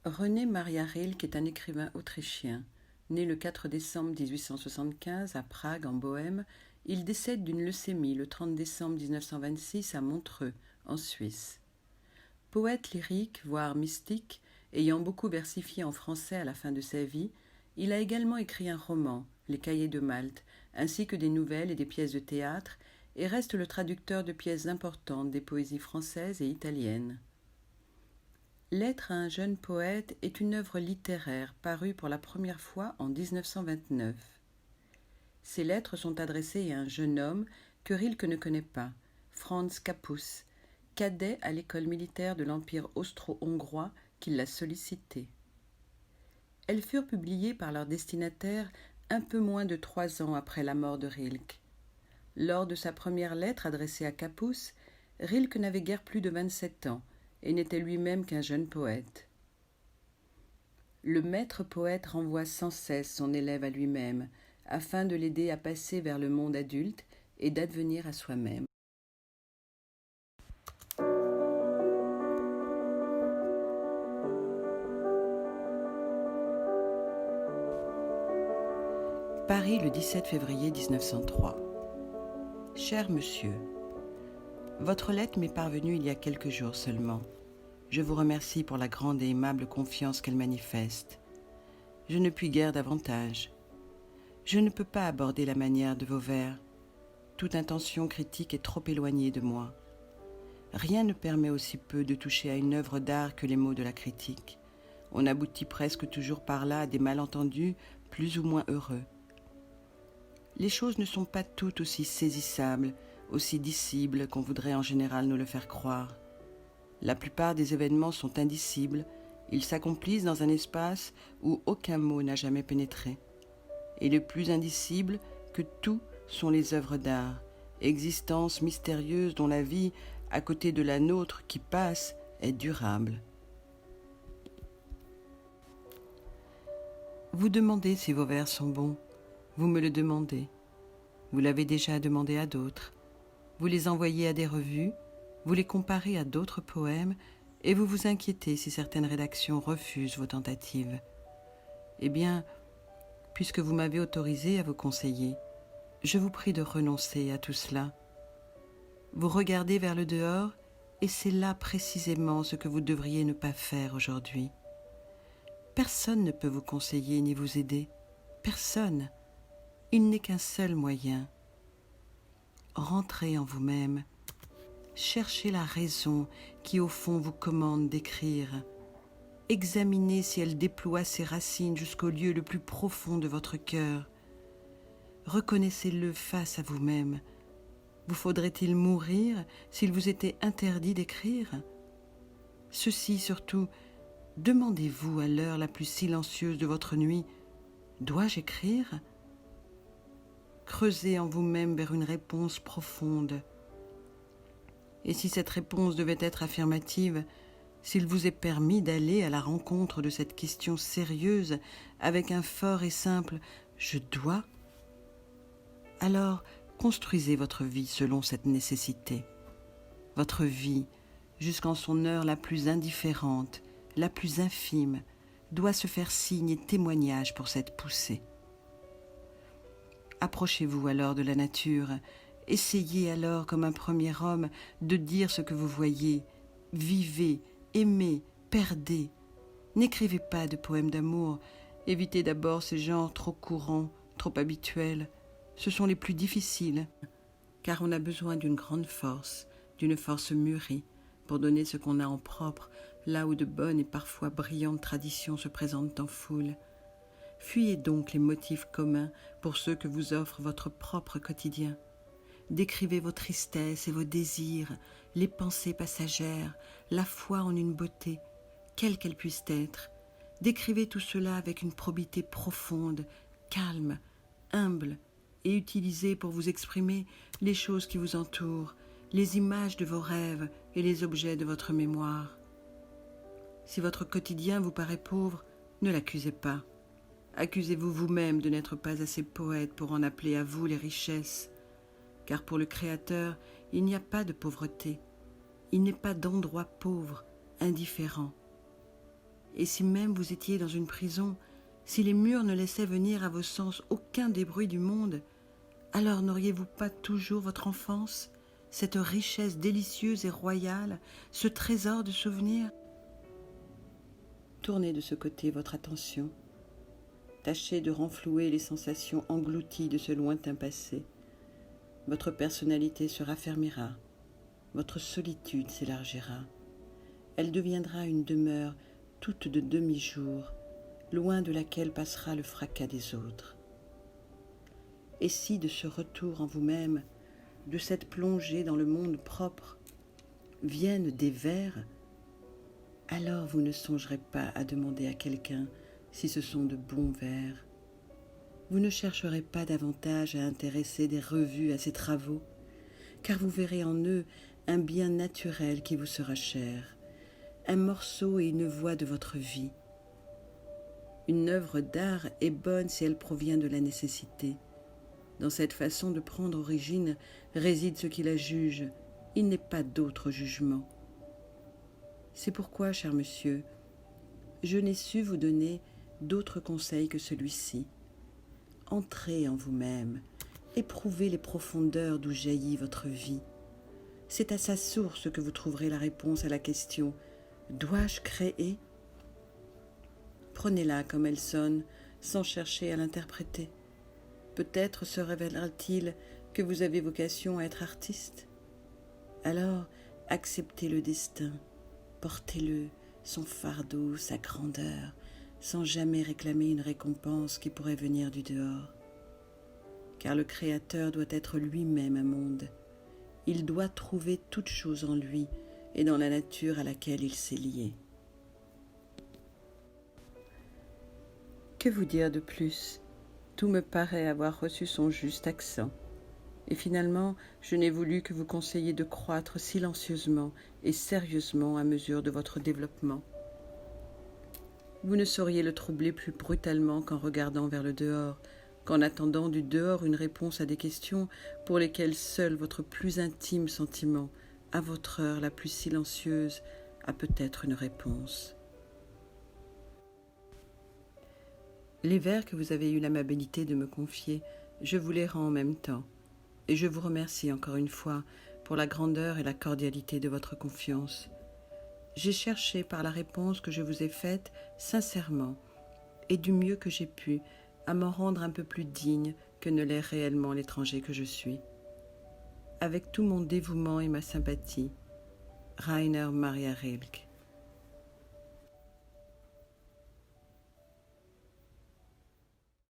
René Maria Rilke est un écrivain autrichien. Né le 4 décembre 1875 à Prague, en Bohême, il décède d'une leucémie le 30 décembre 1926 à Montreux, en Suisse. Poète lyrique, voire mystique, ayant beaucoup versifié en français à la fin de sa vie, il a également écrit un roman, Les Cahiers de Malte, ainsi que des nouvelles et des pièces de théâtre, et reste le traducteur de pièces importantes des poésies françaises et italiennes. Lettre à un jeune poète est une œuvre littéraire parue pour la première fois en 1929. Ces lettres sont adressées à un jeune homme que Rilke ne connaît pas, Franz Capus, cadet à l'école militaire de l'Empire austro-hongrois qui l'a sollicité. Elles furent publiées par leur destinataire un peu moins de 3 ans après la mort de Rilke. Lors de sa première lettre adressée à Capus, Rilke n'avait guère plus de 27 ans et n'était lui-même qu'un jeune poète. Le maître poète renvoie sans cesse son élève à lui-même, afin de l'aider à passer vers le monde adulte et d'advenir à soi-même. Paris, le 17 février 1903. Cher monsieur, votre lettre m'est parvenue il y a quelques jours seulement. Je vous remercie pour la grande et aimable confiance qu'elle manifeste. Je ne puis guère davantage. Je ne peux pas aborder la manière de vos vers. Toute intention critique est trop éloignée de moi. Rien ne permet aussi peu de toucher à une œuvre d'art que les mots de la critique. On aboutit presque toujours par là à des malentendus plus ou moins heureux. Les choses ne sont pas toutes aussi saisissables, aussi dissibles qu'on voudrait en général nous le faire croire. La plupart des événements sont indicibles, ils s'accomplissent dans un espace où aucun mot n'a jamais pénétré. Et le plus indicible que tout sont les œuvres d'art, existences mystérieuses dont la vie, à côté de la nôtre qui passe, est durable. Vous demandez si vos vers sont bons, vous me le demandez. Vous l'avez déjà demandé à d'autres. Vous les envoyez à des revues, vous les comparez à d'autres poèmes et vous vous inquiétez si certaines rédactions refusent vos tentatives. Eh bien, puisque vous m'avez autorisé à vous conseiller, je vous prie de renoncer à tout cela. Vous regardez vers le dehors et c'est là précisément ce que vous devriez ne pas faire aujourd'hui. Personne ne peut vous conseiller ni vous aider. Personne. Il n'est qu'un seul moyen. Rentrez en vous-même. Cherchez la raison qui au fond vous commande d'écrire. Examinez si elle déploie ses racines jusqu'au lieu le plus profond de votre cœur. Reconnaissez-le face à vous-même. Vous faudrait-il mourir s'il vous était interdit d'écrire? Ceci surtout, demandez-vous à l'heure la plus silencieuse de votre nuit, dois-je écrire? Creusez en vous-même vers une réponse profonde. Et si cette réponse devait être affirmative, s'il vous est permis d'aller à la rencontre de cette question sérieuse avec un fort et simple « je dois », alors construisez votre vie selon cette nécessité. Votre vie, jusqu'en son heure la plus indifférente, la plus infime, doit se faire signe et témoignage pour cette poussée. Approchez-vous alors de la nature, essayez alors comme un premier homme de dire ce que vous voyez, vivez, aimez, perdez. N'écrivez pas de poèmes d'amour, évitez d'abord ces genres trop courants, trop habituels. Ce sont les plus difficiles, car on a besoin d'une grande force, d'une force mûrie, pour donner ce qu'on a en propre, là où de bonnes et parfois brillantes traditions se présentent en foule. Fuyez donc les motifs communs pour ceux que vous offre votre propre quotidien. Décrivez vos tristesses et vos désirs, les pensées passagères, la foi en une beauté, quelle qu'elle puisse être. Décrivez tout cela avec une probité profonde, calme, humble, et utilisez pour vous exprimer les choses qui vous entourent, les images de vos rêves et les objets de votre mémoire. Si votre quotidien vous paraît pauvre, ne l'accusez pas. Accusez-vous vous-même de n'être pas assez poète pour en appeler à vous les richesses, car pour le Créateur, il n'y a pas de pauvreté, il n'est pas d'endroit pauvre, indifférent. Et si même vous étiez dans une prison, si les murs ne laissaient venir à vos sens aucun des bruits du monde, alors n'auriez-vous pas toujours votre enfance, cette richesse délicieuse et royale, ce trésor de souvenirs? Tournez de ce côté votre attention. Tâchez de renflouer les sensations englouties de ce lointain passé. Votre personnalité se raffermira, votre solitude s'élargira. Elle deviendra une demeure toute de demi-jour, loin de laquelle passera le fracas des autres. Et si de ce retour en vous-même, de cette plongée dans le monde propre, viennent des vers, alors vous ne songerez pas à demander à quelqu'un si ce sont de bons vers. Vous ne chercherez pas davantage à intéresser des revues à ces travaux, car vous verrez en eux un bien naturel qui vous sera cher, un morceau et une voix de votre vie. Une œuvre d'art est bonne si elle provient de la nécessité. Dans cette façon de prendre origine réside ce qui la juge. Il n'est pas d'autre jugement. C'est pourquoi, cher monsieur, je n'ai su vous donner d'autres conseils que celui-ci. Entrez en vous-même, éprouvez les profondeurs d'où jaillit votre vie. C'est à sa source que vous trouverez la réponse à la question « Dois-je créer ?» Prenez-la comme elle sonne, sans chercher à l'interpréter. Peut-être se révélera-t-il que vous avez vocation à être artiste. Alors, acceptez le destin, portez-le, son fardeau, sa grandeur, sans jamais réclamer une récompense qui pourrait venir du dehors. Car le Créateur doit être lui-même un monde. Il doit trouver toute chose en lui et dans la nature à laquelle il s'est lié. Que vous dire de plus? Tout me paraît avoir reçu son juste accent. Et finalement, je n'ai voulu que vous conseiller de croître silencieusement et sérieusement à mesure de votre développement. Vous ne sauriez le troubler plus brutalement qu'en regardant vers le dehors, qu'en attendant du dehors une réponse à des questions pour lesquelles seul votre plus intime sentiment, à votre heure la plus silencieuse, a peut-être une réponse. Les vers que vous avez eu l'amabilité de me confier, je vous les rends en même temps, et je vous remercie encore une fois pour la grandeur et la cordialité de votre confiance. J'ai cherché par la réponse que je vous ai faite sincèrement, et du mieux que j'ai pu, à m'en rendre un peu plus digne que ne l'est réellement l'étranger que je suis. Avec tout mon dévouement et ma sympathie, Rainer Maria Rilke.